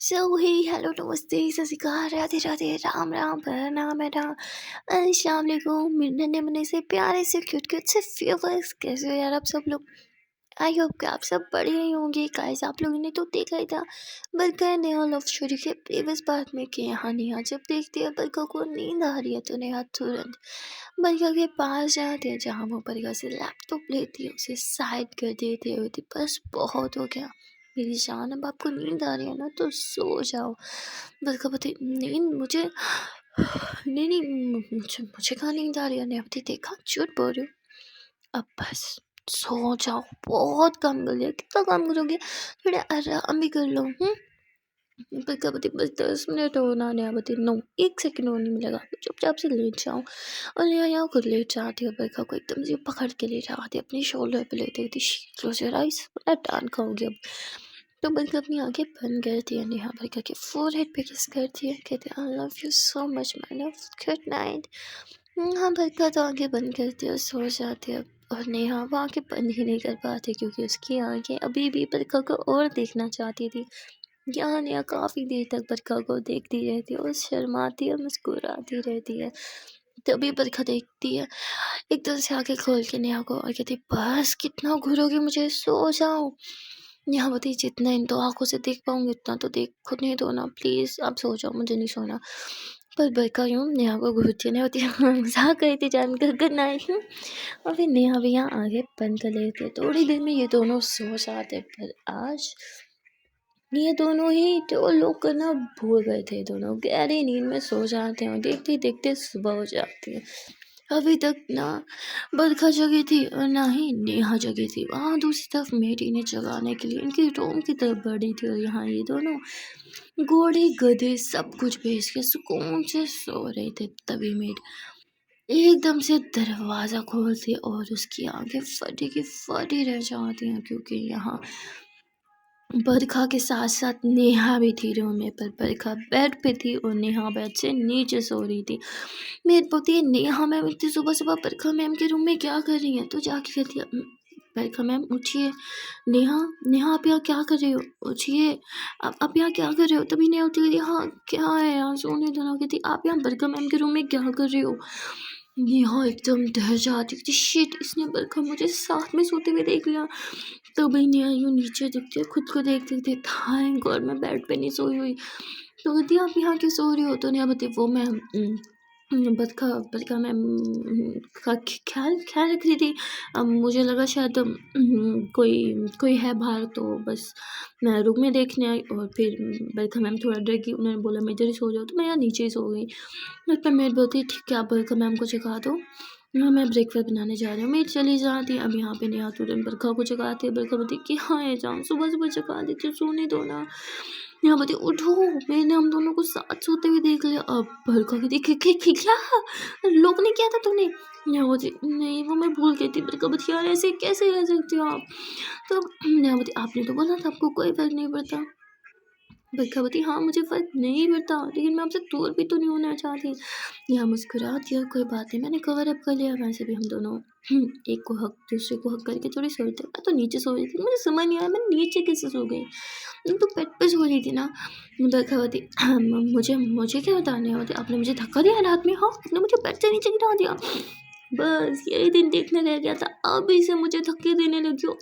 सो हे hello नमस्ते सत श्री अकाल राधे राधे राम राम प्रणाम राम अस्सलाम वालेकुम मेरे नन्हे मुन्ने से प्यारे से क्यूट क्यूट से व्यूअर्स कैसे हो यार आप सब लोग। आई होप कि आप सब बढ़िया ही होंगे गाइस। आप लोगों ने तो देखा ही था बरखा नेहा लव स्टोरी के प्रीवियस पार्ट में कि यहाँ नेहा जब देखती है बरखा को नींद आ रही है तो नेहा तुरंत बरखा के पास जाती है जहाँ वो बरखा से लैपटॉप लेती है उसे साइड कर देती है होती बस बहुत हो गया मेरी जान। अब आपको नींद आ रही है ना तो सो जाओ। बरखा बताई नींद मुझे नहीं नहीं मुझे मुझे कहाँ नींद आ रही है। नेहा बताई देखा झूठ बोल रही हूँ। अब बस सो जाओ बहुत काम कर लिया कितना काम करोगे थोड़ा आराम भी कर लो। प्रजापति बस 10 मिनट हो ना न्यायवती नो 1 सेकंड और नहीं मिलेगा तो चुपचाप से लेट जाओ। और यहाँ खुद लेट जाती है बरखा को एकदम से पकड़ के ले जाती है अपनी शोल्डर पे लेते थी क्लोज योर आइज बड़ा टान खाओगी अब। तो बरखा अपनी आंखें बंद करती है नेहा बरखा के फोरहेड पे किस करती है कहती है आई love you so much my love good night. हाँ बरखा तो आंखें बंद करती है और सो जाती है। और नेहा वो आंखें बंद ही नहीं कर पाती क्योंकि उसकी आंखें अभी भी बरखा को और देखना चाहती थी। यहाँ नेहा काफ़ी देर तक बरखा को देखती रहती है और शर्माती और मुस्कुराती रहती है। तभी बरखा देखती है एकदम से आंखें खोल के नेहा को और कहती बस कितना घूरोगे मुझे सो जाओ। नेहा बताई जितना इन दो आंखों से देख पाऊंगी उतना तो देख खुद नहीं दो ना प्लीज़ आप सो जाओ मुझे नहीं सोना। पर बरखा यूँ नेहा को घूरती नहीं होती मजाक करी थी जानकर गुड नाइट। और फिर नेहा भी यहाँ आगे बंद कर लेते थोड़ी देर में ये दोनों सो जाते पर आज ये दोनों ही तो लोग करना भूल गए थे। दोनों गहरी नींद में सो जाते हैं और देखते देखते सुबह हो जाती है। अभी तक ना बरखा जगी थी और ना ही नेहा जगी थी। वहाँ दूसरी तरफ मेरी ने जगाने के लिए इनकी रूम की तरफ बढ़ी थी और यहाँ ये दोनों घोड़े गधे सब कुछ बेच के सुकून से सो रहे थे। तभी मेड एकदम से दरवाज़ा खोलती है और उसकी आंखें फटी की फटी रह जाती हैं क्योंकि यहाँ बरखा के साथ साथ नेहा भी थी रूम में। पर बरखा बेड पे थी और नेहा बेड से नीचे सो रही थी। मेरे पति नेहा मैम इतनी सुबह सुबह बरखा मैम के रूम में क्या कर रही है तो जाके कहती है बरखा मैम उठिए। नेहा नेहा आप यहाँ क्या कर रहे हो उठिए। आप यहाँ क्या कर रहे हो। तभी नेहा उठी हाँ क्या है यार सोने देना। कहती आप यहाँ बरखा मैम के रूम में क्या कर रहे हो। नेहा एकदम डर जाती थी शिट इसने बरखा मुझे साथ में सोते हुए देख लिया। तो भाई नेहा यूँ नीचे देखती है खुद को देखते देखते थैंक गॉड मैं बेड पे नहीं सोई हुई। तो कहती आप यहाँ क्यों सो रही हो। तो नेहा बताती वो मैं बरखा बरखा मैं का ख्याल ख्याल रख रही थी। मुझे लगा शायद कोई कोई है बाहर तो बस मैं रूम में देखने आई और फिर बरखा मैम थोड़ा डर गई उन्होंने बोला मैं इधर ही सो जाऊँ तो मैं यहाँ नीचे ही सो गई। पर मेरी बोलती ठीक है आप बरखा मैम को जगा दो मैं ब्रेकफास्ट बनाने जा रही हूँ। मैं चली जाती अब यहाँ पे नेहा तुरंत बरखा को जगाती है। बरखा बोलती कि हाँ है जाऊँ सुबह सुबह जगा देती हूँ सोने दो ना। यहाँ बोलती उठो मैंने हम दोनों को साथ सोते हुए देख लिया। अब बरखा की देखी क्या लोग ने किया था तुमने। यहाँ बोलती नहीं वो मैं भूल गई थी। बरखा बोलती यार ऐसे कैसे कर सकती हो आप। तो यहाँ बोलती आपने तो बोला था आपको कोई फर्क नहीं पड़ता। बरखा बोलती हाँ मुझे फ़र्क नहीं पड़ता लेकिन मैं आपसे दूर भी तो नहीं होना चाहती। यहाँ मुस्कुरा दिया कोई बात नहीं मैंने कवर अप कर लिया। वैसे भी हम दोनों एक को हक दूसरे को हक करके थोड़ी सो रहे थे। मैं तो नीचे सो रही थी मुझे समझ नहीं आया मैं नीचे कैसे सो गई। तो बेड पे सो रही थी ना। बरखा बोलती मुझे मुझे क्या बताने होते आपने मुझे धक्का दिया रात में। हाँ आपने मुझे बेड से नीचे गिरा दिया। बस यही दिन देखने रह गया था अभी से मुझे धक्के देने लगी हो।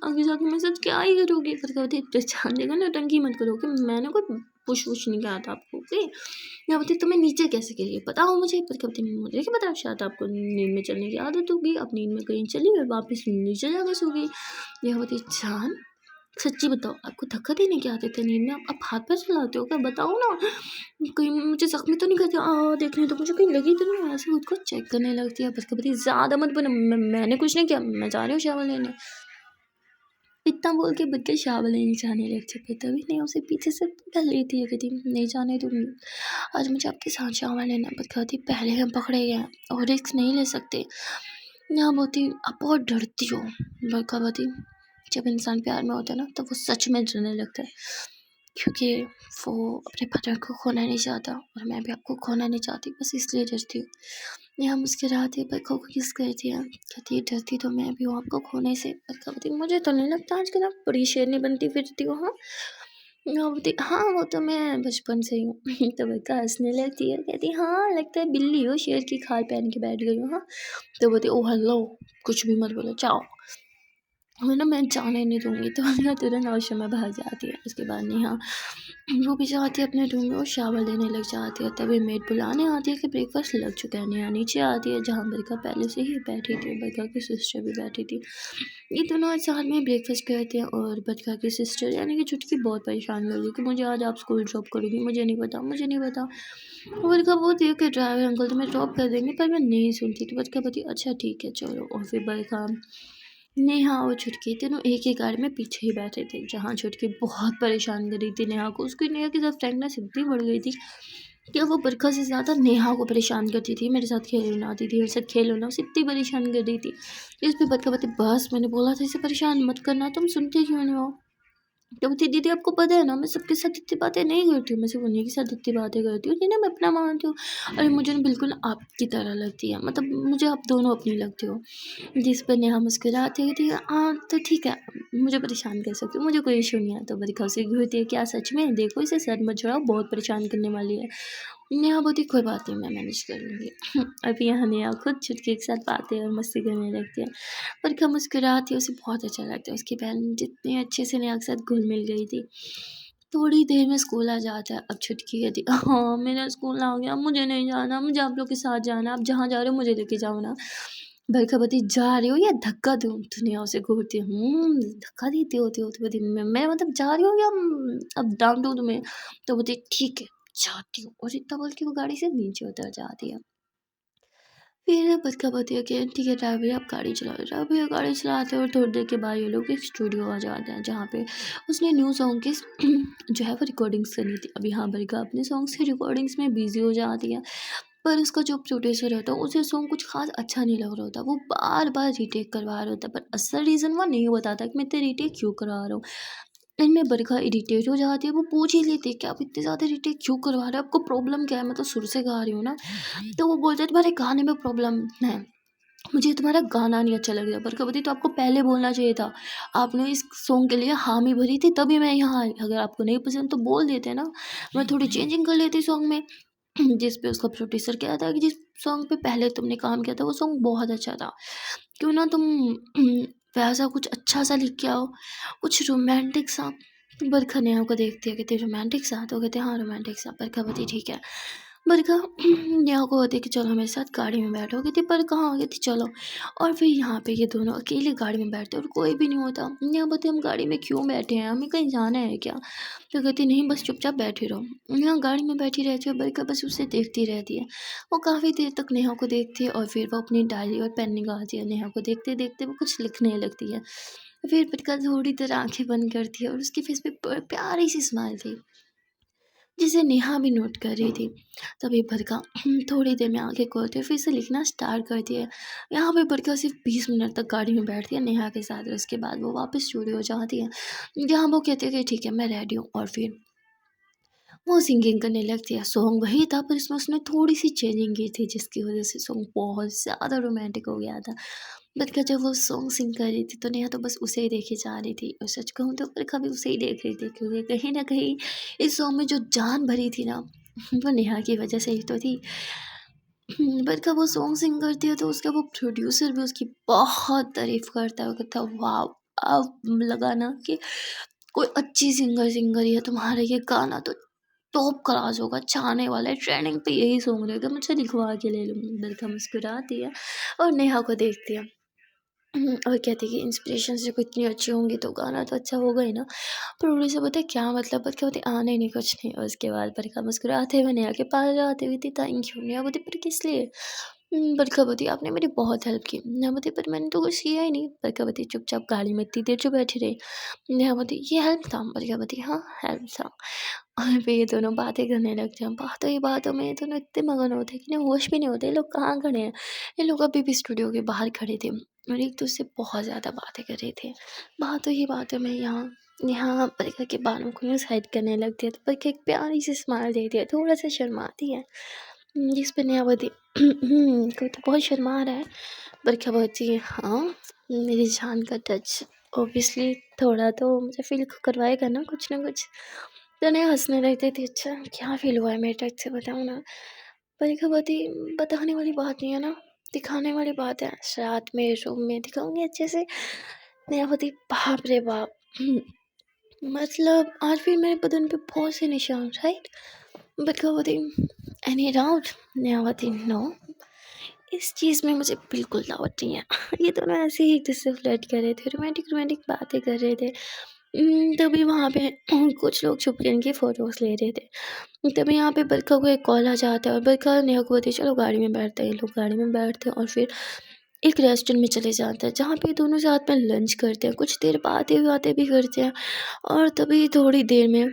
आगे जाके मैं सच क्या ही करोगी। बरखा बोलती जान देगा ना टंकी मत करो कि मैंने कोई पुश वुश नहीं कहा था आपको ओके। या बोलती तुम्हें नीचे कैसे गिरी बताओ मुझे। बरखा बोलती मुझे क्या पता शायद आपको नींद में चलने की आदत होगी आप नींद में कहीं चली गई वापस नीचे जाकर सो गई। यह बोलती जान सच्ची बताओ आपको धक्का देने की आदत है नींद में आप हाथ पैर चलाते हो क्या बताओ ना कहीं मुझे जख्मी तो नहीं करती। देखने तो मुझे कहीं लगी तो नहीं। ऐसे खुद को चेक करने लगती है। बरखा बोलती ज़्यादा मत बोलो मैंने कुछ नहीं किया मैं जा रही हूँ शावर लेने। इतना बोल के बच्चे शावर लेने जाने लगते थे। तभी नहीं उसे पीछे से पकड़ लेती है कहती नहीं जाने दूँगी आज मुझे आपके साथ शावर लेना। बरखा बोलती पहले हम पकड़े गए और रिस्क नहीं ले सकते। यहाँ बोलती आप बहुत डरती हो। बरखा बोलती जब इंसान प्यार में होता है ना तो वो सच में डरने लगता है क्योंकि वो अपने पार्टनर को खोना नहीं चाहता और मैं भी आपको खोना नहीं चाहती बस इसलिए डरती हूँ। यहाँ मुस्कुराती है बरखा को किस करती है कहती डरती तो मैं भी हूँ आपको खोने से। बरखा बोलती मुझे तो नहीं लगता आजकल आप बड़ी शेरनी बनती फिरती हो। हाँ हाँ, हाँ, वो तो मैं बचपन से ही हूँ। तो बरखा हँसने लगती है, कहती हाँ, लगता है बिल्ली हो, शेर की खाल पहन के बैठ गई हो, हाँ। तो बोलती ओह हेलो, कुछ भी मत बोलो, जाओ। मैं जाने नहीं दूँगी, तो नेहा तुरंत वॉशरूम में भाग जाती है। उसके बाद नेहा वो भी जाती है अपने रूम में और शावर लेने लग जाती है। तभी मेड बुलाने आती है कि ब्रेकफास्ट लग चुका है। नेहा नीचे आती है जहाँ बरखा पहले से ही बैठी थी, बरखा की सिस्टर भी बैठी थी। ये दोनों आज साथ में ब्रेकफास्ट करते हैं और बरखा की सिस्टर यानी कि छुटकी बहुत परेशान कर रही है कि मुझे आज आप स्कूल ड्रॉप करोगी, मुझे नहीं पता, मुझे नहीं पता। बरखा बोलती है कि ड्राइवर अंकल तुम्हें ड्रॉप कर देंगे, पर मैं नहीं सुनती। तो बरखा बोलती अच्छा ठीक है चलो। और फिर बरखा, नेहा और छुटकी तीनों एक ही गाड़ी में पीछे ही बैठे थे। जहाँ छुटकी बहुत परेशान कर रही थी नेहा को, उसकी नेहा की साथ फ्रेंकनेस इतनी बढ़ गई थी कि वो बरखा से ज़्यादा नेहा को परेशान करती थी। मेरे साथ खेलना आती थी, मेरे साथ खेलो ना, उसे इतनी परेशान कर रही थी। इस पे बरखा बोलती बस मैंने बोला था इसे परेशान मत करना, तुम सुनते क्यों नहीं हो। तो बोलती दीदी आपको पता है ना मैं सबके साथ इतनी बातें नहीं करती हूँ, मैं सिर्फ उन्हीं के साथ इतनी बातें करती हूँ जिन्हें मैं अपना मानती हूँ। अरे मुझे ना बिल्कुल आपकी तरह लगती है, मतलब मुझे आप दोनों अपनी लगती हो। जिस पर नेहा मुस्कुराती हुई थी, हाँ तो ठीक है, मुझे परेशान कर सकती हो, मुझे कोई इशू नहीं है। तो बरखा उसे घूरती है क्या सच में, देखो इसे सर मत चढ़ाओ, बहुत परेशान करने वाली है। नेहा बोलती कोई बात नहीं, मैं मैनेज कर लूँगी। अभी यहाँ नेहा खुद छुटकी के साथ बातें और मस्ती करने लगती है। बरखा मुस्कुराती है, उसे बहुत अच्छा लगता है। उसकी बहन जितने अच्छे से नेहा के साथ घुल मिल गई थी। थोड़ी देर में स्कूल आ जाता है। अब छुटकी कहती हाँ मेरा स्कूल आ गया, मुझे नहीं जाना, मुझे आप लोग के साथ जाना, आप जहाँ जा रहे हो मुझे लेके जाओ ना। बरखा बोलती जा रही हो या धक्का दूँ? तो नेहा उसे घूरती है, धक्का देती होती हो? तो बोलती मैं मतलब जा रही हूँ या अब डाँट दूँ तुम्हें? तो बोलती ठीक है जाती हूँ, और इतना बोल के वो गाड़ी से नीचे उतर जाती है। फिर बरखा बोलती है कि ठीक है ड्राइवर भैया आप गाड़ी चलाओ। ड्राइवर भैया गाड़ी चलाते हैं और थोड़ी देर के बाद ये लोग एक स्टूडियो आ जाते हैं जहाँ पे उसने न्यू सॉन्ग की जो है वो रिकॉर्डिंग्स करनी थी। अभी हाँ बरखा अपने सॉन्ग्स की रिकॉर्डिंग्स में बिजी हो जाती है, पर उसका जो प्रोड्यूसर होता है उसे सॉन्ग कुछ खास अच्छा नहीं लग रहा होता, वो बार बार रीटेक करवा रहा होता है, पर असल रीज़न वो नहीं बताता कि मैं इतने रीटेक क्यों करवा रहा हूँ। इनमें बरखा इरिटेट हो जाती है, वो पूछ ही लेती है कि आप इतने ज़्यादा रीटेक क्यों करवा रहे हो, आपको प्रॉब्लम क्या है, मैं तो सुर से गा रही हूँ ना। तो वो बोलता है तुम्हारे गाने में प्रॉब्लम है, मुझे तुम्हारा गाना नहीं अच्छा लग रहा। बरखा बोलती तो आपको पहले बोलना चाहिए था, आपने इस सॉन्ग के लिए हामी भरी थी तभी मैं यहाँ आई, अगर आपको नहीं पसंद तो बोल देते ना, मैं थोड़ी चेंजिंग कर लेती सॉन्ग में। जिस पे उसका प्रोड्यूसर कहता है कि जिस सॉन्ग पे पहले तुमने काम किया था वो सॉन्ग बहुत अच्छा था, क्यों ना तुम वैसा कुछ अच्छा सा लिख के आओ, कुछ रोमांटिक सा। बरखा नेहा को देखती है, कहती रोमांटिक सा, तो कहते हाँ रोमांटिक सा। बरखा बोलती ठीक है। बरखा नेहा को होती कि चलो मेरे साथ गाड़ी में बैठो, कहती पर कहाँ, आ गई थी चलो। और फिर यहाँ पे ये दोनों अकेले गाड़ी में बैठते और कोई भी नहीं होता। नेहा बोलती हम गाड़ी में क्यों बैठे हैं, हमें कहीं जाना है क्या? तो कहती नहीं बस चुपचाप बैठे रहो। यहाँ गाड़ी में बैठी रहती है, बरखा बस उसे देखती रहती है। वो काफ़ी देर तक नेहा को देखती है और फिर वो अपनी डायरी और पेन निकालती है, नेहा को देखते देखते वो कुछ लिखने लगती है। फिर बरखा थोड़ी देर आंखें बंद करती है और उसके फेस पे प्यारी सी स्माइल थी, जिसे नेहा भी नोट कर रही थी। तभी बरखा थोड़ी देर में आंखें खोलती है, फिर से लिखना स्टार्ट करती है। यहाँ पे बरखा सिर्फ 20 मिनट तक गाड़ी में बैठती है नेहा के साथ, और उसके बाद वो वापस स्टूडियो जाती है जहाँ वो कहती है कि ठीक है मैं रेडी हूँ। और फिर वो सिंगिंग करने लगती है। सॉन्ग वही था पर इसमें उसने थोड़ी-सी चेंजिंग की थी जिसकी वज़ह से सॉन्ग बहुत ज़्यादा रोमांटिक हो गया था। बरखा जब वो सॉन्ग सिंग कर रही थी तो नेहा तो बस उसे ही देखे जा रही थी, और सच कहूँ तो बरखा भी उसे ही देख रही थी, क्योंकि कहीं न कहीं इस सॉन्ग में जो जान भरी थी ना वो नेहा की वज़ह से ही तो थी। बरखा वो सॉन्ग सिंग करती है तो उसका वो प्रोड्यूसर भी उसकी बहुत तारीफ़ करता है, वो कहता है वाओ! अब लगा ना कि कोई अच्छी सिंगर सिंग रही है, तुम्हारा ये गाना तो टॉप क्लास होगा, छाने वाला है, ट्रेंडिंग पे यही सॉन्ग रहेगा, मुझसे लिखवा के ले लूँगी। बरखा मुस्कुराती है और नेहा को देखती है। और कहती है कि इंस्पिरेशन जब इतनी अच्छी होंगी तो गाना तो अच्छा होगा ही ना। प्रोड्यूसर बोलते हैं क्या मतलब, बरखा बोलती आने नहीं कुछ नहीं। और उसके बाद बरखा मुस्कुराते हुए नेहा के पास जाती हुई थी थैंक यू। नेहा बोलती पर किस लिए? बरखा बोलती आपने मेरी बहुत हेल्प की। नेहा बोलती पर मैंने तो कुछ किया ही नहीं। बरखा बोलती चुपचाप गाड़ी में इतनी देर जो बैठी रही। नेहा बोलती ये हेल्प था? बरखा बोलती हाँ हेल्प था। और फिर ये दोनों बातें करने लगते हैं। बातों ही बातों में ये दोनों इतने मगन होते हैं कि इन्हें होश भी नहीं होते ये लोग कहाँ खड़े हैं। ये लोग अभी भी स्टूडियो के बाहर खड़े थे और एक दूसरे से बहुत ज़्यादा बातें कर रहे थे। बातों ही बातों में यहाँ यहाँ बरखा के बालों को यूँ साइड करने लगती है तो बरखा एक प्यारी सी स्माइल देती है, थोड़ा सा शर्माती है। जिस पे नेहा बोलती कोई तो बहुत शर्मा रहा है। बरखा बोलती है हाँ मेरी जान का टच ऑब्वियसली थोड़ा तो मुझे फील करवाएगा ना कुछ ना कुछ। तो नहीं हँसने लगती थी। अच्छा क्या फ़ील हुआ है मेरे टाइप से बताओ ना? पर खबरती बताने वाली बात नहीं है ना, दिखाने वाली बात है। रात में रूम में दिखाऊँगी अच्छे से। नेहावती बाप रे बाप! मतलब आज भी मेरे बदन पे बहुत से निशान, राइट? बट खबरती एनी डाउट? नेहावती नो, इस चीज़ में मुझे बिल्कुल डाउट नहीं है। ये दोनों ऐसे ही एक-दूसरे से फ्लर्ट कर रहे थे, रोमांटिक-रोमांटिक बातें कर रहे थे। तभी वहाँ पे कुछ लोग छुप के इनकी फ़ोटोज़ ले रहे थे। तभी यहाँ पे बरखा को एक कॉल आ जाता है और बरखा नेहा को बोलती है चलो गाड़ी में बैठते हैं। ये लोग गाड़ी में बैठते हैं और फिर एक रेस्टोरेंट में चले जाते हैं, जहाँ पे दोनों साथ में लंच करते हैं। कुछ देर बातें-वातें भी करते हैं और तभी थोड़ी देर में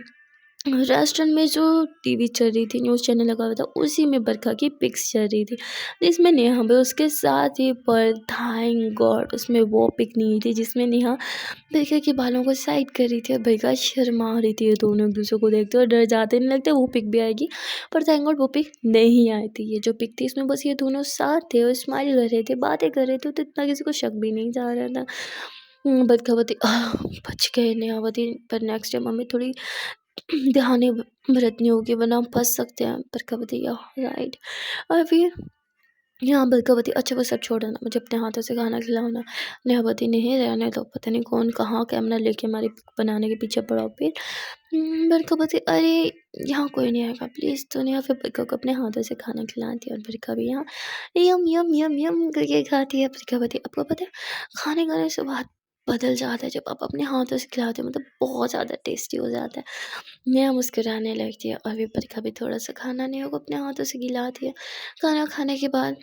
रेस्टोरेंट में जो टीवी चल रही थी, न्यूज़ चैनल लगा हुआ था, उसी में बरखा की पिक्स चल रही थी, जिसमें नेहा भी उसके साथ ही, पर थैंक गॉड उसमें वो पिक नहीं थी जिसमें नेहा बरखा के बालों को साइड कर रही थी और बरखा शर्मा रही थी। ये दोनों एक दूसरे को देखते और डर जाते, नहीं लगता वो पिक भी आएगी, पर थैंक गॉड वो पिक नहीं आई थी। ये जो पिक थी इसमें बस ये दोनों साथ थे और स्माइल कर रहे थे, बातें कर रहे थे, तो इतना किसी को शक भी नहीं जा रहा था। बरखावती बच गए नेहावती, पर नेक्स्ट टाइम हमें थोड़ी ध्यान बरतनी होगी वरना हम फँस सकते हैं। बरखावती राइट। और फिर यहाँ बरखावती अच्छा वो सब छोड़ो ना, मुझे अपने हाथों से खाना खिलाओ ना। नेहावती नहीं रहने दो, पता नहीं कौन कहाँ कैमरा लेके हमारी बनाने के पीछे पड़ा हो। फिर बरखावती अरे यहाँ कोई नहीं आएगा प्लीज़। तो नेहा फिर बरखा को अपने हाथों से खाना खिलाती है और बरखा भी यहाँ यम यम यम यम करके खाती है। बरखावती आपको पता है खाने खाने से बात बदल जाता है जब आप अपने हाथों से खिलाते हो, मतलब बहुत ज़्यादा टेस्टी हो जाता है। नेहा मुस्कुराने लगती है और फिर बरखा भी थोड़ा सा खाना नेहा को अपने हाथों से खिलाती है। खाना खाने के बाद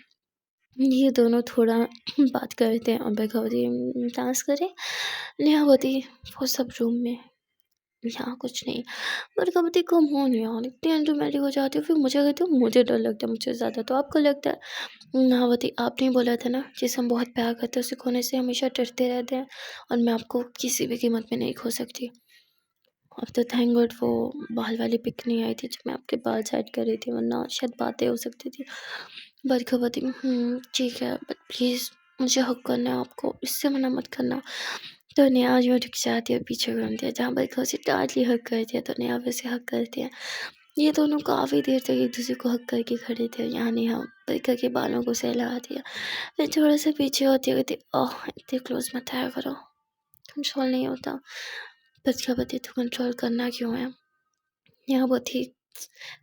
ये दोनों थोड़ा बात करते हैं और बरखावती डांस करे, नेहावती वो सब रूम में, यहाँ कुछ नहीं। बरखावती कम ऑन यार, इतनी एंड्रोमेटिक हो जाती है। फिर मुझे कहती हूँ मुझे डर लगता है मुझसे ज़्यादा, तो आपको लगता है? नेहावती आपने बोला था ना जिसे हम बहुत प्यार करते हैं उसे खोने से हमेशा डरते रहते हैं, और मैं आपको किसी भी कीमत में नहीं खो सकती। अब तो थैंक गॉड वो बाल वाली पिक नहीं आई थी जब मैं आपके बाल सेट कर रही थी, वरना शायद बातें हो सकती थी। बरखावती ठीक है बट प्लीज़ मुझे हक करना है आपको, इससे मना मत करना। तो नेहा यूँ रुक जाती है, पीछे घूमती है, जहाँ बरखा उसे डांटली हक करती है तो नेहा वैसे हक करती है। ये दोनों काफ़ी देर तक एक दूसरे को हक करके खड़े थे। यहाँ नेहा बरखा के बालों को सहला दिया, फिर थोड़ा सा पीछे होती कहती ओह इतने क्लोज मत आया करो, कंट्रोल नहीं होता। बरखावती तो कंट्रोल करना क्यों है? यहाँ वो थी,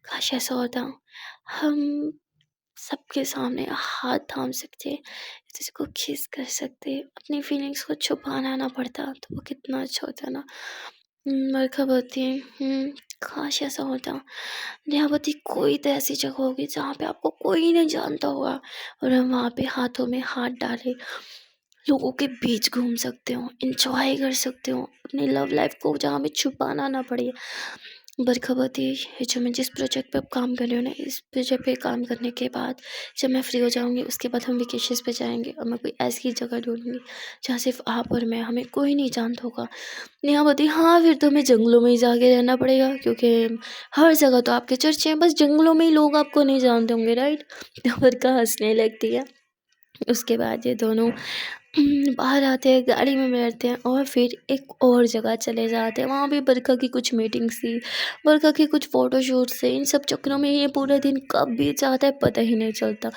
काश ऐसा होता हम सबके सामने हाथ थाम सकते, किसी को किस कर सकते, अपनी फीलिंग्स को छुपाना ना पड़ता, तो वो कितना अच्छा होता ना। बरखावती काश ऐसा होता। नेहावती कोई तो ऐसी जगह होगी जहाँ पे आपको कोई नहीं जानता होगा और हम वहाँ पे हाथों में हाथ डाले लोगों के बीच घूम सकते हो, एंजॉय कर सकते हो अपनी लव लाइफ को, जहाँ हमें छुपाना ना पड़े। बरखावती ये जो मैं जिस प्रोजेक्ट पे अब काम कर रही हूँ ना, इस प्रोजेक्ट पे काम करने के बाद जब मैं फ्री हो जाऊँगी उसके बाद हम वेकेशंस पे जाएंगे और मैं कोई ऐसी जगह ढूंढूंगी जहाँ सिर्फ आप और मैं, हमें कोई नहीं जानता होगा। नेहावती हाँ फिर तो हमें जंगलों में ही जाके रहना पड़ेगा, क्योंकि हर जगह तो आपके चर्चे हैं, बस जंगलों में ही लोग आपको नहीं जानते होंगे, राइट? तो बरखा हंसने लगती है। उसके बाद ये दोनों बाहर आते हैं, गाड़ी में बैठते हैं और फिर एक और जगह चले जाते हैं। वहाँ भी बरखा की कुछ मीटिंग्स थी, बरखा के कुछ फ़ोटोशूट्स थे। इन सब चक्करों में ये पूरा दिन कब बीत जाता है पता ही नहीं चलता।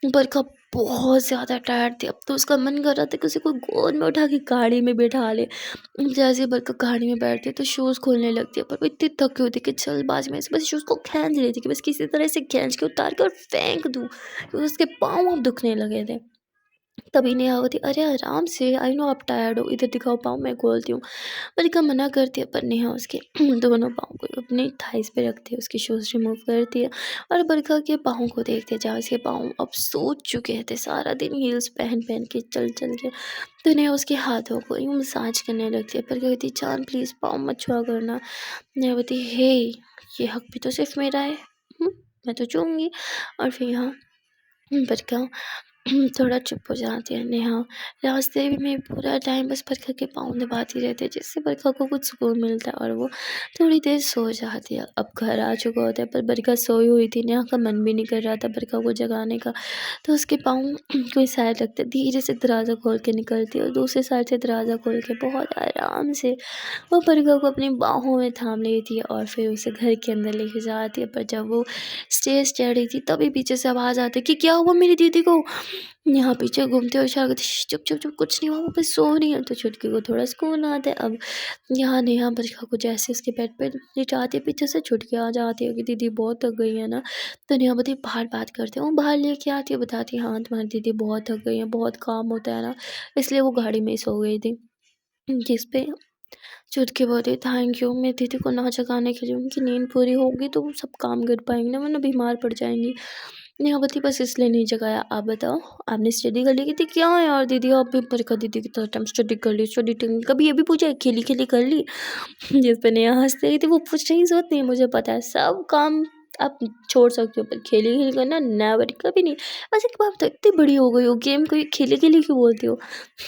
बरखा बहुत ज़्यादा टायर्ड थी, अब तो उसका मन कर रहा था कि उसे कोई गोद में उठा के गाड़ी में बैठा ले। जैसे ही बरखा गाड़ी में बैठती है तो शूज़ खोलने लगती है, पर वो इतनी थकी होती है कि जल्दबाज़ी में से बस शूज़ को खींच रही थी कि बस किसी तरह से खींच के उतार के और फेंक दूँ, क्योंकि उसके पाँव अब दुखने लगे थे। तभी नेहावती अरे आराम से, आई नो आप टायर्ड हो, इधर दिखाओ पाँव मैं खोलती हूँ। मलिका मना करती है पर नेहा उसके दोनों पाँव को अपनी थाइस पे रखती है, उसकी शूज़ रिमूव करती है और बरखा के पाँव को देखते हैं, जहाँ उसके पाँव अब सूज चुके थे सारा दिन हील्स पहन पहन के चल चल के। तो नेहा उसके हाथों को यूँ मसाज करने लगती है, पर कहती जान प्लीज़ पाँव मत छुआ करना। नेहावती हे ये हक भी तो सिर्फ मेरा है, मैं तो छूऊंगी। और फिर यहाँ बरखा थोड़ा चुप हो जाती है नेहा। रास्ते में पूरा टाइम बस बरखा के पाँव दबाती रहती है, जिससे बरखा को कुछ सुकून मिलता है और वो थोड़ी देर सो जाती है। अब घर आ चुका होता है पर बरखा सोई हुई थी। नेहा का मन भी नहीं कर रहा था बरखा को जगाने का, तो उसके पाँव कोई साइड रखते धीरे से दरवाज़ा खोल के निकलती है और दूसरी साइड से दरवाज़ा खोल के बहुत आराम से वो बरखा को अपनी बाहों में थाम लेती है और फिर उसे घर के अंदर लेके जाती है। पर जब वो स्टेज चढ़ रही थी तभी पीछे से आवाज़ आती है कि क्या हुआ मेरी दीदी को। यहाँ पीछे घूमते हुए इशारा करती, चुप चुप चुप, कुछ नहीं हुआ, वो बस सो रही है। तो छुटकी को थोड़ा सुकून आता है। अब यहाँ नेहा बरखा को जैसे उसके बेड पे लिटाती है, पीछे से छुटकी आ जाती है कि दीदी बहुत थक गई है ना। तो नेहा बोलती बाहर बात करते हैं, वो बाहर लेके आती है, बताती है हाँ तुम्हारी दीदी बहुत थक गई है, बहुत काम होता है ना, इसलिए वो गाड़ी में ही सो गई थी। जिस पे छुटकी बोली थैंक यू, मेरी दीदी को ना जगाने के लिए, उनकी नींद पूरी होगी तो वो सब काम कर पाएंगे ना, वरना बीमार पड़ जाएंगी। नेहावती बस इसलिए नहीं जगाया। आप बताओ आपने स्टडी कर ली की थी क्या है यार दीदी, आप भी बरखा दीदी की तरह टाइम स्टडी कर ली, स्टडी टाइम कभी ये भी पूछा खेली खेली कर ली। जिस पे नेहा हंस रही थी, वो पूछ रही सोच नहीं, मुझे पता है सब काम आप छोड़ सकते हो पर खेली खेली करना नेवर, कभी नहीं। बस एक बात तो इतनी बड़ी हो गई हो, गेम को खेली खेली क्यों बोलती हो।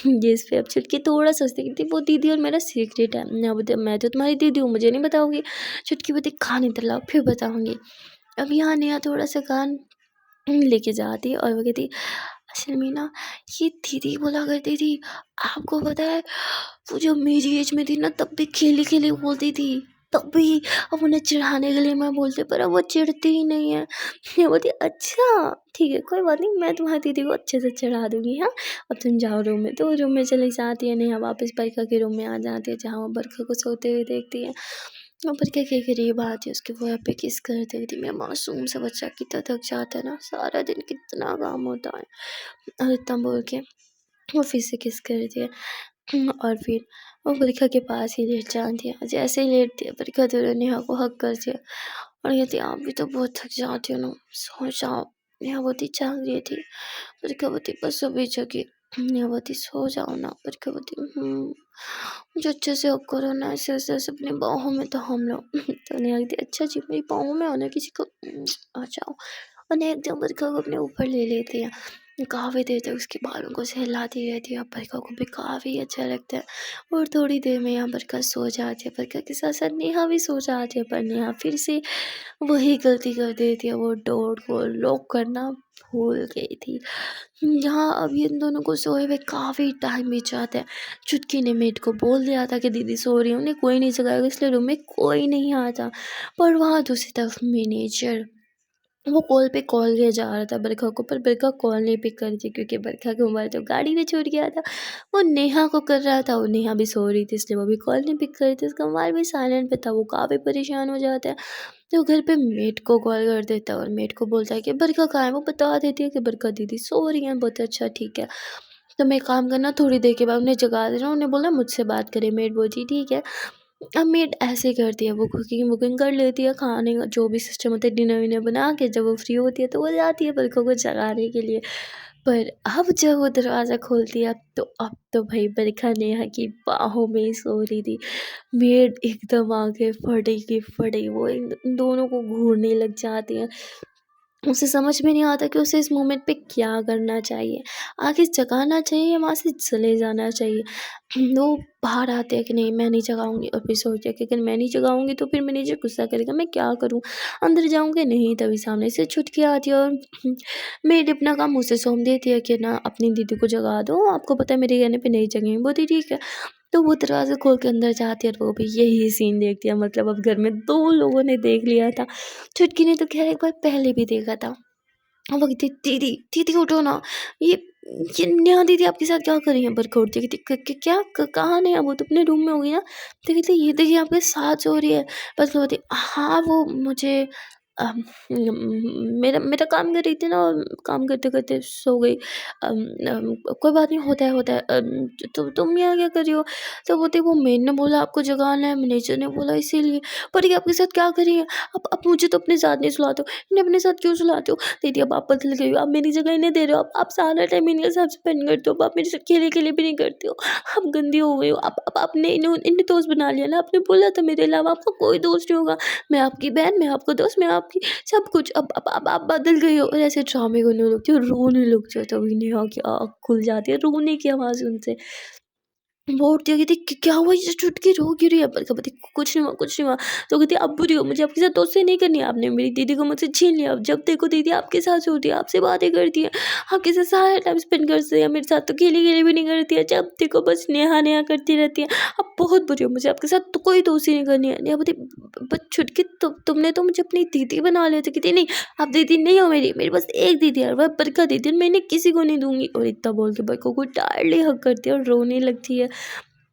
जिस पे अब छुटकी थोड़ा सोचती कि वो दीदी और मेरा सीक्रेट है ना, बोलते मैं तो तुम्हारी दीदी हूँ, मुझे नहीं बताओगी। छुटकी बोलती खाने दिलाओ फिर बताऊँगी। अब यहाँ नेहा थोड़ा सा कान लेके जाती है और वो कहती असल में ना ये दीदी बोला करती थी, आपको पता है वो जो मेरी एज में थी ना तब भी खेली खेली बोलती थी, तब भी। अब उन्हें चिढ़ाने के लिए मैं बोलती पर अब वो चिढ़ती ही नहीं है। ये बोलती अच्छा ठीक है कोई बात नहीं, मैं तुम्हारी दीदी को अच्छे से चिढ़ा दूंगी। हाँ अब तुम जाओ रूम में। तो रूम में चली जाती है नेहा, वापस बरखा के रूम में आ जाती है जहाँ वो बरखा को सोते हुए देखती है। ऊपर क्या कह करीब आती है उसके वो पे किस कर देती। मेरा मासूम सा बच्चा कितना थक जाता है ना, सारा दिन कितना काम होता है। और इतना बोल के वो फिर से किस कर दिया और फिर वो बरखा के पास ही लेट जाती है। जैसे ही लेटती है बरखा तो नेहा को हक करती है और कहती है आप भी तो बहुत थक जाती हो ना, सो जाओ। नेहा बहुत ही जाग रही थी, बरखा बोती बस अभी जगी। नेहा बोती सो जाओ ना, बरखा बोती मुझे अच्छे से हक करो ना, ऐसे ऐसे ऐसे अपनी बाहों में थाम लो। तो नेहा कहती अच्छा जी मेरी बाहों में आना किसी को, आ जाओ। और नेहा एकदम बरखा को अपने ऊपर ले लेती है, काफ़ी देर तक उसके बालों को सहलाती रहती है। अब बरखा को भी काफ़ी अच्छा लगता है और थोड़ी देर में यहाँ बरखा सो जाती है। बरखा के साथ साथ नेहा भी सो जाती है, पर नेहा फिर से वही गलती कर देती है, वो डोर को लॉक करना भूल गई थी। यहाँ अब इन दोनों को सोए हुए काफ़ी टाइम बीत जाता है। चुटकी ने मेड को बोल दिया था कि दीदी सो रही है, उन्हें कोई नहीं जगाएगा, इसलिए रूम में कोई नहीं आता। पर वहाँ दूसरी तरफ मैनेजर वो कॉल पे कॉल किया जा रहा था बरखा को, पर बरखा कॉल नहीं पिक कर रही थी क्योंकि बरखा का मोबाइल तो गाड़ी में छूट गया था। वो नेहा को कर रहा था और नेहा भी सो रही थी, इसलिए वो भी कॉल नहीं पिक कर रही थी। उसका मोबाइल भी साइलेंट पे था, वो काफ़ी परेशान हो जाता है। तो घर पे मेट को कॉल कर देता है और मेट को बोलता है कि बरखा कहाँ है। वो बता देती है कि बरखा दीदी सो रही हैं। बहुत अच्छा ठीक है, तो मैं काम करना थोड़ी देर के बाद उन्हें जगा देना, उन्हें बोला मुझसे बात करे। मेट बोलती ठीक है। अब मेड ऐसे करती है, वो कुकिंग वुकिंग कर लेती है, खाने का जो भी सिस्टम होता है डिनर विनर बना के जब वो फ्री होती है तो वो जाती है बरखा को जगाने के लिए। पर अब जब वो दरवाज़ा खोलती है अब तो भाई बरखा नेहा की बाहों में ही सो रही थी। मेड एकदम आगे फटी की फटी, वो इन दोनों को घूरने लग जाती है। उसे समझ में नहीं आता कि उसे इस मोमेंट पे क्या करना चाहिए, आगे जगाना चाहिए या वहाँ से चले जाना चाहिए। वो बाहर आते हैं कि नहीं मैं नहीं जगाऊंगी, और फिर सोचते हैं कि अगर मैं नहीं जगाऊंगी तो फिर मैनेजर गुस्सा करेगा, मैं क्या करूँ, अंदर जाऊंगे नहीं। तभी सामने से छुटकी आती है और मेड अपना काम मुझसे सौंप देती है कि ना अपनी दीदी को जगा दो, आपको पता है मेरे कहने पे नहीं जगेंगे। बोलती ठीक है। तो वो दरवाज़ा खोल के अंदर जाती है और वो भी यही सीन देखती है। मतलब अब घर में 2 लोगों ने देख लिया था। छुटकी ने तो खैर एक बार पहले भी देखा था। वो कहती दीदी दीदी उठो ना, ये ये नेहा दीदी आपके साथ क्या कर रही हैं। बरखा उठती है, कहती क्या कहाँ नेहा, वो तो अपने रूम में होगी ना। तो कहती ये देखिए आपके साथ सो रही है। बस बोलती हाँ वो मुझे मेरा काम कर रही थी ना और काम करते करते सो गई। कोई बात नहीं, होता है। तो तुम यहाँ क्या कर रही हो। तो बोलती वो मैंने बोला आपको जगाना है, मैनेजर ने बोला इसीलिए। पर ये आपके साथ क्या कर रही है, अब मुझे तो अपने साथ नहीं सुलाते हो, इन्हें अपने साथ क्यों सुलाते हो। दीदी अब आप बदल गई हो, आप मेरी जगह इन्हें दे रहे हो, आप सारा टाइम इनके साथ स्पेंड करते हो, अब आप मेरे साथ खेले खेले भी नहीं करते हो, आप गंदी हो गई हो। अब आपने इन्हें दोस्त बना लिया ना, आपने बोला था मेरे अलावा आपका कोई दोस्त नहीं होगा। मैं आपकी बहन, मैं आपका दोस्त, मैं आपकी सब कुछ, अब आप बदल गई हो, और ऐसे ड्रामे करने लगती हो, रोने लगती हो, तभी नेहा की आँख खुल जाती है, रोने की आवाज़ सुनते। वो उठती है, कहती है, क्या हुआ, ये चुटकी रो क्यों रही है?" पर कहती, कुछ नहीं हुआ, कुछ नहीं हुआ।" तो कहती है, "अब बुरी हो, मुझे आपके साथ दोस्ती नहीं करनी है, आपने मेरी दीदी को मुझसे छीन लिया, अब जब देखो दीदी आपके साथ होती है, आपसे बातें करती है, आपके साथ सारा टाइम स्पेंड करती है, मेरे साथ तो खेली भी नहीं करती है, जब देखो बस नेहा नेहा करती रहती है, अब बहुत बुरी हो, मुझे आपके साथ तो कोई दोस्ती नहीं करनी है।" नेहा बोलती, बट छुटकी, तुमने तो मुझे अपनी दीदी बना लिया था।" कहती, नहीं, आप दीदी नहीं हो मेरी, मेरी बस एक दीदी है, वह बरका दीदी है, मैं इन्हें किसी को नहीं दूंगी। और इतना बोल के बरका को टायरली हक करती है और रोने लगती है।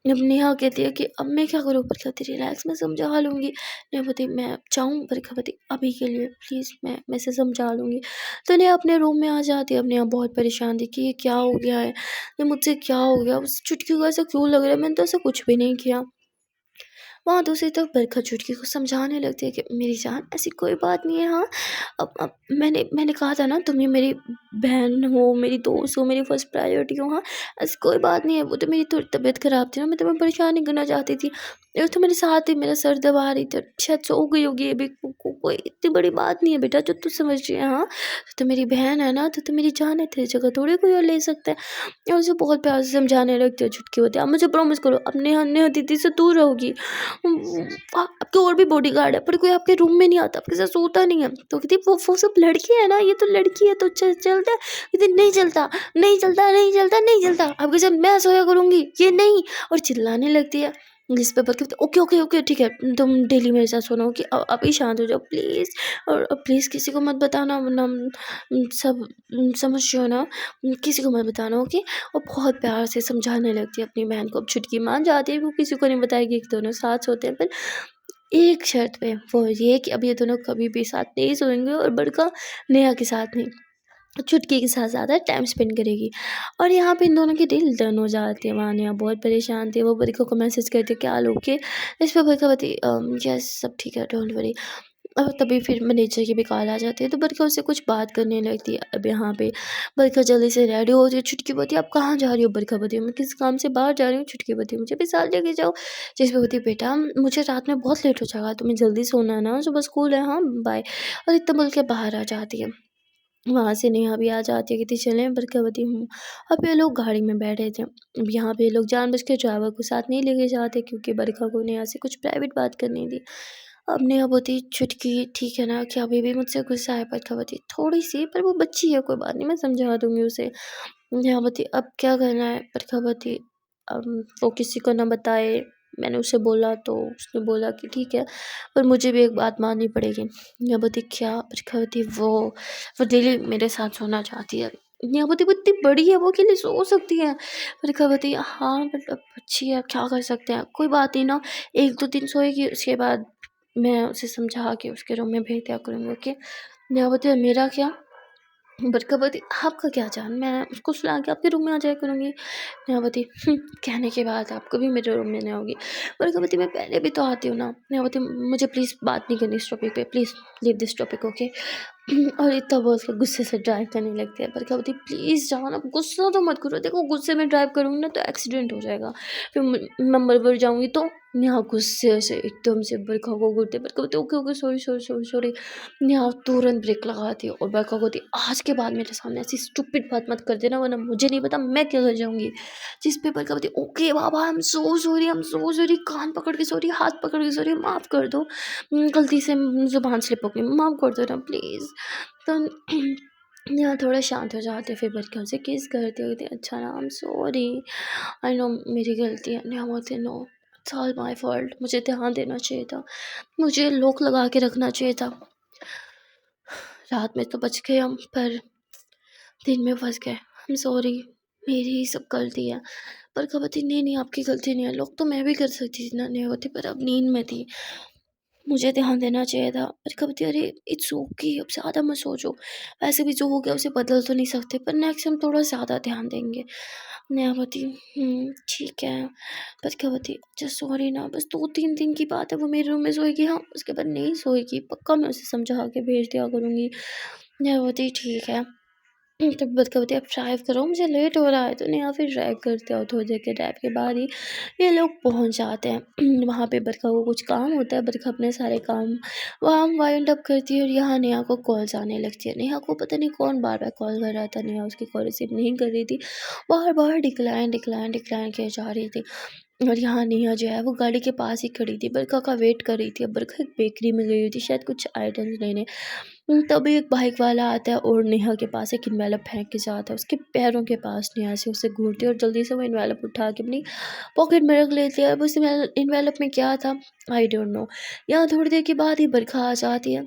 अब नेहा कहती है कि अब मैं क्या करूँ? प्रकृति, रिलैक्स, मैं समझा लूँगी। नेहा बोलती, मैं जाऊँ? प्रकृति, अभी के लिए प्लीज़, मैं इसे समझा लूँगी। तो नेहा अपने रूम में आ जाती है। अब नेहा बहुत परेशान थी कि ये क्या हो गया है? ये मुझसे क्या हो गया? उस चुटकी को ऐसा क्यों लग रहा है? मैंने तो ऐसा कुछ भी नहीं किया। वहाँ दूसरी तरफ बरखा चुटकी को समझाने लगती है कि मेरी जान, ऐसी कोई बात नहीं है, हाँ। अब मैंने कहा था ना, तुम ही मेरी बहन हो, मेरी दोस्त हो, मेरी फर्स्ट प्रायोरिटी हो, हाँ। ऐसी कोई बात नहीं है, वो तो मेरी थोड़ी तबीयत ख़राब थी ना, मैं तुम्हें परेशान नहीं करना चाहती थी। और तो मेरे साथ ही मेरा सर दबा रही थी, शायद सो गई होगी अभी, कोई इतनी बड़ी बात नहीं है बेटा, जो तू समझ रही है, हाँ। तो मेरी बहन है ना, तो मेरी जान है, तेरी जगह थोड़ी कोई और ले सकता है। और उसे बहुत प्यार से समझाने लगती है छुटकी होती है, आप मुझे प्रॉमिस करो, अब नेहा नेहा दीदी से दूर रहोगी। आपके और भी बॉडीगार्ड है, पर कोई आपके रूम में नहीं आता, आपके साथ सोता नहीं है। तो कहती, वो सब लड़की है ना, ये तो लड़की है, तो चलता है। कहती, नहीं चलता, नहीं चलता, नहीं चलता, नहीं चलता, आपके साथ मैं सोया करूंगी, ये नहीं। और चिल्लाने लगती है। जिस पे कहती, ओके ओके ओके ठीक है, तुम डेली मेरे साथ सोना, कि अभी शांत हो जाओ प्लीज़। और प्लीज़ किसी को मत बताना, वरना सब समझ रहे हो ना, किसी को मत बताना, ओके। और बहुत प्यार से समझाने लगती है अपनी बहन को। अब छुटकी मान जाती है, वो किसी को नहीं बताएगी कि दोनों साथ सोते हैं, पर एक शर्त पे, वो ये कि अब ये दोनों कभी भी साथ नहीं सोएंगे, और बड़का नेहा के साथ नहीं, चुटकी के साथ ज़्यादा टाइम स्पेंड करेगी। और यहाँ पे इन दोनों की डील डन हो जाती है। वहाँ नेहा बहुत परेशान थी, वो बरखा को मैसेज करती है, क्या लोग के। इस पर बरखा बताती, यस सब ठीक है, डोंट वरी। और तभी फिर मैनेजर की भी कॉल आ जाती है, तो बरखा उससे कुछ बात करने लगती है। अब यहाँ पे बरखा जल्दी से रेडी होती है, छुटकी बोलती है, आप कहाँ जा रही हो? बरखा बोलती है, मैं किसी काम से बाहर जा रही हूँ। छुटकी बोलती है, मुझे भी साथ लेके जाओ। जिस पे बोलती है, बेटा मुझे रात में बहुत लेट हो जाएगा, तुम्हें जल्दी सोना है ना, सुबह स्कूल है, हाँ बाय। और इतना बोल के बाहर आ जाती है। वहाँ से नेहा भी आ जाती है, कहती, चलें? बरखा बोलती, हूँ। अब ये लोग गाड़ी में बैठे थे। अब यहाँ पे ये लोग जानबूझ के ड्राइवर को साथ नहीं लेके जाते, क्योंकि बरखा को नेहा से कुछ प्राइवेट बात करनी थी। अब नेहा बोलती, छुटकी ठीक है ना, क्या अभी भी मुझसे गुस्सा है? बरखा बोलती, थोड़ी सी, पर वो बच्ची है, कोई बात नहीं, मैं समझा दूंगी उसे। नेहा बोलती, अब क्या करना है? बरखा बोलती, वो किसी को ना बताए, मैंने उसे बोला तो उसने बोला कि ठीक है, पर मुझे भी एक बात माननी पड़ेगी। नेहा बोलती, क्या? बरखा बोलती, वो डेली मेरे साथ सोना चाहती है। नेहा बोलती, वो इतनी बड़ी है, वो अकेले सो सकती है। बरखा बोलती, हाँ मतलब अच्छी है, क्या कर सकते हैं, कोई बात नहीं ना, 1-2 दिन सोएगी, उसके बाद मैं उसे समझा के उसके रूम में भेज दिया करूँगी, ओके। नेहा बोलती, मेरा क्या? बरखा बोलती, आपका क्या जान, मैं उसको सुला के आपके रूम में आ जाया करूँगी। नेहावती, कहने के बाद आप कभी मेरे रूम में नहीं आओगी। बरखा बोलती, मैं पहले भी तो आती हूँ ना। नेहावती, मुझे प्लीज़ बात नहीं करनी इस टॉपिक पे, please leave this topic, okay. और इतना बोल के गुस्से से ड्राइव करने लगती है। बरखा बोलती, प्लीज़ जान, अब गुस्सा तो मत करो, देखो गुस्से में ड्राइव करूँगी ना तो एक्सीडेंट हो जाएगा, फिर मैं मर जाऊँगी तो। नेहा गुस्से से एकदम से बरखा को घूरते, बरखा बोलती, okay okay sorry sorry sorry sorry. Neha तुरंत ब्रेक लगाती है और बरखा को बोलती, आज के बाद मेरे सामने ऐसी स्टूपिड बात मत कर देना, वरना मुझे नहीं पता मैं क्या कर जाऊँगी। जिस पे बरखा बोलती, ओके बाबा, I am so sorry, I am so sorry, कान पकड़ के सॉरी, हाथ पकड़ के सॉरी, माफ़ कर दो, गलती से ज़ुबान स्लिप हो गई, माफ़ कर दो ना प्लीज़। तो नेहा थोड़ा शांत हो जाते, फिर बरखा उसे किस करती होती, अच्छा ना, I am sorry, I know मेरी गलती है। नेहा बोलती, no it's all my fault, मुझे ध्यान देना चाहिए था, मुझे लॉक लगा के रखना चाहिए था। रात में तो बच गए हम, पर दिन में फंस गए, आई एम सॉरी, मेरी ही सब गलती है। पर कबती, नहीं नहीं आपकी गलती नहीं है, लॉक तो मैं भी कर सकती थी ना, नहीं होती, पर अब नींद में थी, मुझे ध्यान देना चाहिए था। पर कबती, अरे इट्स ओके, अब ज़्यादा मत सोचो, वैसे भी जो हो गया उसे बदल तो नहीं सकते, पर नेक्स्ट टाइम थोड़ा ज़्यादा ध्यान देंगे। नेहावती, ठीक है। पर कबती, अच्छा सॉरी ना, बस 2-3 दिन की बात है, वो मेरे रूम में सोएगी, हाँ उसके बाद नहीं सोएगी, पक्का मैं उसे समझा के भेज दिया करूँगी। नेहावती, ठीक है। तब बरखा बोलती है, अब ड्राइव करो, मुझे लेट हो रहा है। तो नेहा फिर ड्राइव करते हैं और थोड़ी देर के ड्राइव के बाद ही ये लोग पहुंच जाते हैं। वहाँ पे बरखा को कुछ काम होता है, बरखा अपने सारे काम वहाँ वाइंड अप करती है और यहाँ नेहा को कॉल्स आने लगती है। नेहा को पता नहीं कौन बार बार कॉल कर रहा था, नेहा उसकी कॉल रिसीव नहीं कर रही थी, बार बार डिक्लाइन डिक्लाइन डिक्लाइन किए जा रही थी। और यहाँ नेहा जो है वो गाड़ी के पास ही खड़ी थी, बरखा का वेट कर रही थी। अब बरखा एक बेकरी में गई हुई थी शायद कुछ आइटम्स लेने। तभी एक बाइक वाला आता है और नेहा के पास एक इन्वेलप फेंक के जाता है उसके पैरों के पास। नेहा से उसे घूरती है और जल्दी से वो इन्वेलप उठा के अपनी पॉकेट में रख लेती है। अब उस इन्वेलप में क्या था आई डोंट नो। यहाँ थोड़ी देर के बाद ही बरखा आ जाती है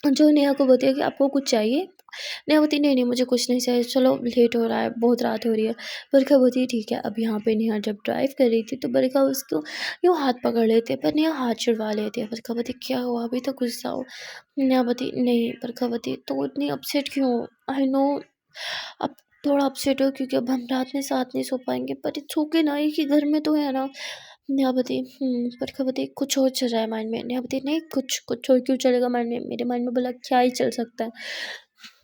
जो नेहा को बोलती है कि आपको कुछ चाहिए। नेहा बोलती नहीं नहीं मुझे कुछ नहीं चाहिए, चलो लेट हो रहा है, बहुत रात हो रही है। बरखा बोलती है ठीक है। अब यहाँ पे नेहा जब ड्राइव कर रही थी तो बरखा उसको यूँ हाथ पकड़ लेते पर नेहा हाथ छुड़वा लेती है। बरखा बोलती क्या हुआ, अभी तो गुस्सा हो। नेहा बोलती नहीं। बरखा बोलती तो इतनी अपसेट क्यों हो? आई नो अब थोड़ा अपसेट हो क्योंकि अब हम रात में साथ नहीं सो पाएंगे, पर इट्स ओके ना, एक ही घर में तो है ना। नेहावती बरखा बोलती कुछ और चल रहा है माइंड में। नेहावती नहीं कुछ कुछ और क्यों चलेगा माइंड में, मेरे माइंड में बोला क्या ही चल सकता है।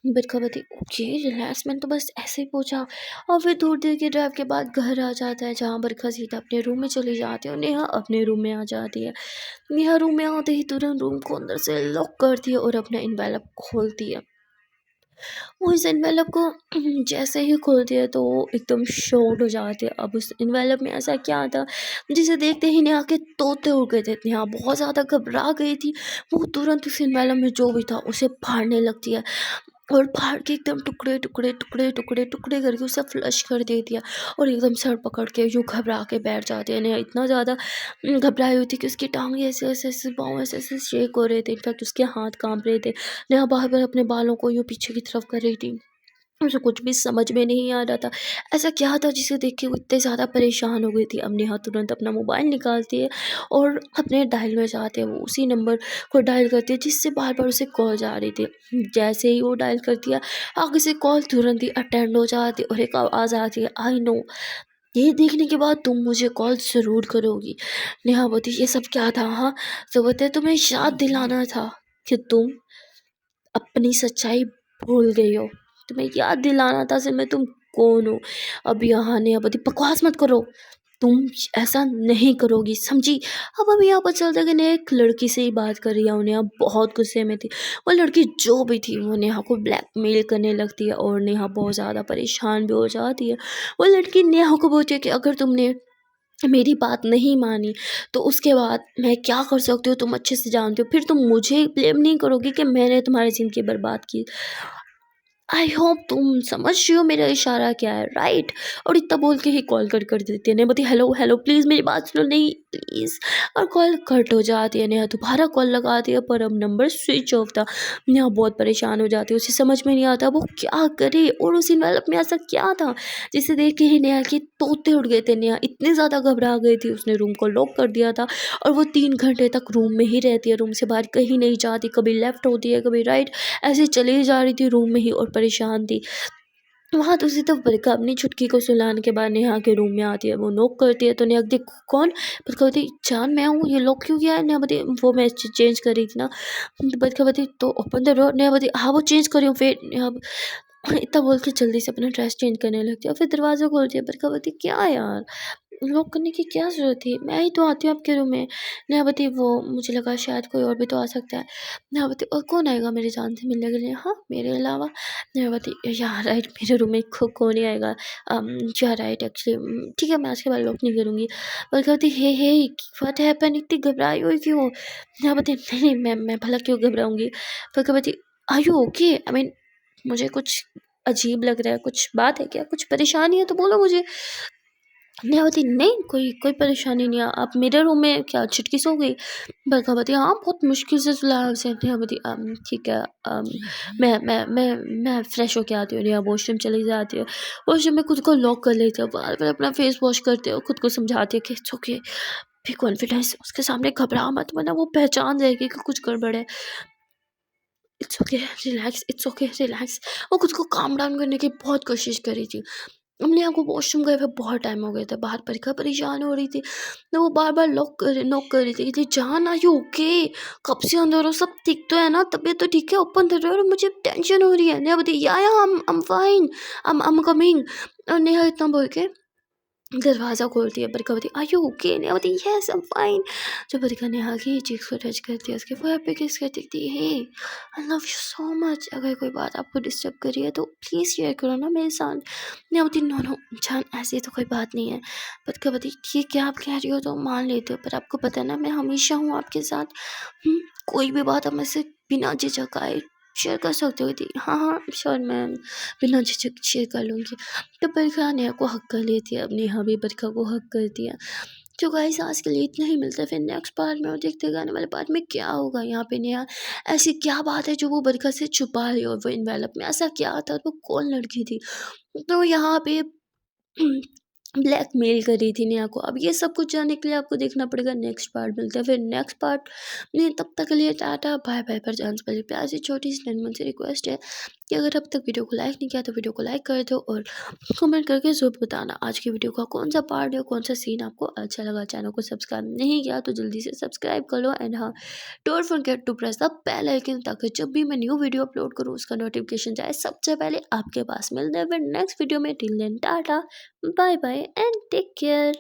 बरखा बोलती ओके रिलैक्स, मैंने तो बस ऐसे ही पूछा। और फिर थोड़ी देर के ड्राइव के बाद घर आ जाता है जहाँ बरखा सीधा अपने रूम में चली जाती है और नेहा अपने रूम में आ जाती है। नेहा रूम में आते ही तुरंत रूम को अंदर से लॉक करती है और अपना इन्वेलप खोलती है। वो इस एनवेलप को जैसे ही खोलती है तो वो एकदम शॉक्ड हो जाती है। अब उस एनवेलप में ऐसा क्या था जिसे देखते ही नेहा के तोते उड़ गए थे। नेहा बहुत ज़्यादा घबरा गई थी। वो तुरंत उस एनवेलप में जो भी था उसे फाड़ने लगती है और फाड़ के एकदम टुकड़े टुकड़े टुकड़े टुकड़े टुकड़े करके उसे फ्लश कर देती है और एकदम सर पकड़ के यूँ घबरा के बैठ जाती है। नेहा इतना ज़्यादा घबराई हुई थी कि उसकी टांगे ऐसे ऐसे ऐसे पाँव ऐसे ऐसे शेक हो रहे थे, इनफैक्ट उसके हाथ कांप रहे थे। नेहा बार बार अपने बालों को यूँ पीछे की तरफ कर रही थी। उसे कुछ भी समझ में नहीं आ रहा था ऐसा क्या था जिसे देख के वो इतने ज़्यादा परेशान हो गई थी। अब नेहा तुरंत अपना मोबाइल निकालती है और अपने डायल में जाते हैं, वो उसी नंबर को डायल करती है जिससे बार बार उसे कॉल जा रही थी। जैसे ही वो डायल करती है आगे से कॉल तुरंत ही अटेंड हो जाती है और एक आवाज़ आती है आई नो ये देखने के बाद तुम मुझे कॉल ज़रूर करोगी। नेहा बोलती ये सब क्या था? हाँ तो बोलते तुम्हें याद दिलाना था कि तुम अपनी सच्चाई भूल गई हो, तुम्हें याद दिलाना था असल में तुम कौन हो। अब यहाँ नेहा बोलती बकवास मत करो, तुम ऐसा नहीं करोगी समझी। अब यहाँ पर चलता कि नेहा एक लड़की से ही बात कर रही है। नेहा बहुत गुस्से में थी। वो लड़की जो भी थी वो नेहा को ब्लैकमेल करने लगती है और नेहा बहुत ज़्यादा परेशान भी हो जाती है। वो लड़की नेहा को बोलती है कि अगर तुमने मेरी बात नहीं मानी तो उसके बाद मैं क्या कर सकती हूँ तुम अच्छे से जानते हो, फिर तुम मुझे ब्लेम नहीं करोगी कि मैंने तुम्हारी ज़िंदगी बर्बाद की। आई होप तुम समझ रही हो मेरा इशारा क्या है, राइट। और इतना बोल के ही कॉल कट कर देती है। नेहा बोलती हेलो हेलो प्लीज़ मेरी बात सुनो, नहीं प्लीज़। और कॉल कट हो जाती है। नेहा दोबारा कॉल लगाती है पर अब नंबर स्विच ऑफ था। नेहा बहुत परेशान हो जाती है, उसे समझ में नहीं आता वो क्या करे और उस इन्वेलप में ऐसा क्या था जिसे देख के ही नेहा के तोते उड़ गए थे। नेहा इतनी ज़्यादा घबरा गई थी, उसने रूम को लॉक कर दिया था और वो 3 घंटे तक रूम में ही रहती है, रूम से बाहर कहीं नहीं जाती, कभी लेफ्ट होती है कभी राइट, ऐसे चली जा रही थी रूम में ही और परेशान थी। वहाँ दूसरी तरफ बरखा अपनी छुटकी को सुलाने के बाद नेहा के रूम में आती है। वो नॉक करती है तो नेहा कहती कौन? बरखा बोलती जान मैं हूँ, ये लॉक क्यों किया है? नेहा बोलती वो मैं चेंज कर रही थी ना। बरखा बोलती तो ओपन द डोर। नेहा बोलती हाँ वो चेंज करी हूँ। फिर नेहा इतना बोल के जल्दी से अपना ड्रेस चेंज करने लगती है, फिर दरवाज़ा खोलती है। बरखा बोलती क्या यार लॉक करने की क्या ज़रूरत थी, मैं ही तो आती हूँ आपके रूम में। नेहा बोलती वो मुझे लगा शायद कोई और भी तो आ सकता है। नेहा बोलती और कौन आएगा मेरी जान से मिलने के लिए? हाँ मेरे अलावा। नेहा बोलती यार राइट मेरे रूम में कौन ही आएगा। या राइट एक्चुअली ठीक है मैं आज के बाद लॉक नहीं करूँगी। बरखा बोलती हे व्हाट हैपन, इतनी घबराई हुई क्यों? नेहा बोलती नहीं नहीं मैं भला क्यों घबराऊँगी। बरखा बोलती are you okay? I mean मुझे कुछ अजीब लग रहा है, कुछ बात है क्या, कुछ परेशानी है तो बोलो मुझे। नेहा बोलती नहीं कोई कोई परेशानी नहीं है, आप मेरे रूम में क्या छिटकी सो गई? बरखा बोलती हाँ बहुत मुश्किल से सुलाया उसे। नेहा बोलती ठीक है मैं फ्रेश होके आती हूँ। नेहा वॉशरूम चली जाती है, वॉशरूम में खुद को लॉक कर लेती है, बार बार अपना फेस वॉश करते हो, खुद को समझाती है कि इट्स ओके भी कॉन्फिडेंस, उसके सामने घबरा मत वरना वो पहचान जाएगी कि कुछ गड़बड़ है। It's okay relax, it's okay relax. वो खुद को काम डाउन करने की बहुत कोशिश करी थी। हमने यहाँ को वॉशरूम गए हुए बहुत टाइम हो गया था, बाहर परीक्षा परेशान हो रही थी, तो वो बार बार नॉक कर रही थी कि जान आर यू ओके, कब से अंदर हो, सब ठीक तो है ना, तबीयत तो ठीक है, ओपन कर रहे हो, और मुझे टेंशन हो रही है। नेहा बोलती या I'm fine, I'm coming। और नेहा इतना बोल के दरवाज़ा खोलती है, बरखा बोलती आर यू ओके, नेहा बोलती यस आई एम फाइन। जब बरखा नेहा की चीक्स को टच करती है, उसके फोर पे किस कर देती है, hey I love you so much, अगर कोई बात आपको डिस्टर्ब करी है तो प्लीज़ शेयर करो ना मेरे साथ। नेहा बोलती नो नो जान, ऐसी तो कोई बात नहीं है। बरखा बोलती ठीक है, आप कह रही हो तो मान लेते हो, पर आपको पता है ना मैं हमेशा हूँ आपके साथ। कोई भी बात आप मुझसे बिना झिझक आए शेयर कर सकते हो। थी हाँ हाँ श्योर मैम, बिना झिझक शेयर कर लूँगी। तो बरखा नेहा को हक कर लेती है, अब नेहा भी बरखा को हक करती है। तो गाइस आज के लिए इतना ही, मिलता है फिर नेक्स्ट पार्ट में, और देखते हैं आने वाले पार्ट में क्या होगा। यहाँ पे नेहा ऐसी क्या बात है जो वो बरखा से छुपा रही है, और वो इन्वेलप में ऐसा क्या था, और वो कौन लड़की थी। तो यहाँ पे ब्लैकमेल कर रही थी नेहा को। अब ये सब कुछ जानने के लिए आपको देखना पड़ेगा नेक्स्ट पार्ट। मिलते हैं फिर नेक्स्ट पार्ट में, तब तक के लिए टाटा बाय बाय। पर जान से पहले प्यार से छोटी सी नन्ही से रिक्वेस्ट है कि अगर अब तक वीडियो को लाइक नहीं किया तो वीडियो को लाइक कर दो, और कमेंट करके ज़रूर बताना आज की वीडियो का कौन सा पार्ट है, कौन सा सीन आपको अच्छा लगा। चैनल को सब्सक्राइब नहीं किया तो जल्दी से सब्सक्राइब कर लो, एंड हाँ don't forget to press the bell icon, ताकि जब भी मैं न्यू वीडियो अपलोड करूँ उसका नोटिफिकेशन जाए सबसे पहले आपके पास। मिलते हैं फिर नेक्स्ट वीडियो में, till then tata bye bye and take care.